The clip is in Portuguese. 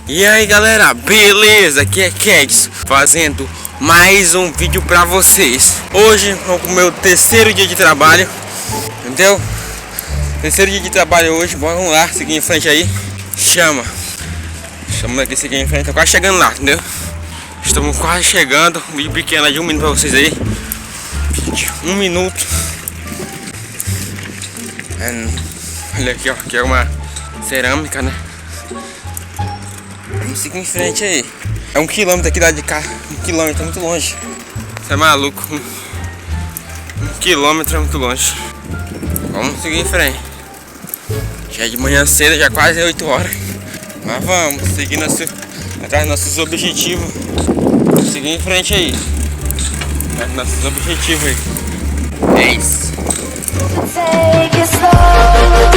E aí galera, beleza? Aqui é Keds fazendo mais um vídeo pra vocês. Hoje é o meu terceiro dia de trabalho, entendeu? Terceiro dia de trabalho hoje, vamos lá, seguir em frente aí. Chama daqui, seguir em frente, tô quase chegando lá, entendeu? Estamos quase chegando, um vídeo pequeno de 1 minuto pra vocês aí. 1 minuto. Olha aqui, ó, aqui é uma cerâmica, né? Vamos seguir em frente aí. É 1 quilômetro aqui de cá. 1 quilômetro, é muito longe. Você é maluco. 1 quilômetro é muito longe. Vamos seguir em frente. Já é de manhã cedo, já quase 8 horas. Mas vamos seguir atrás dos nossos objetivos. Vamos seguir em frente aí. Atrás dos nossos objetivos aí. É isso. Take it slow.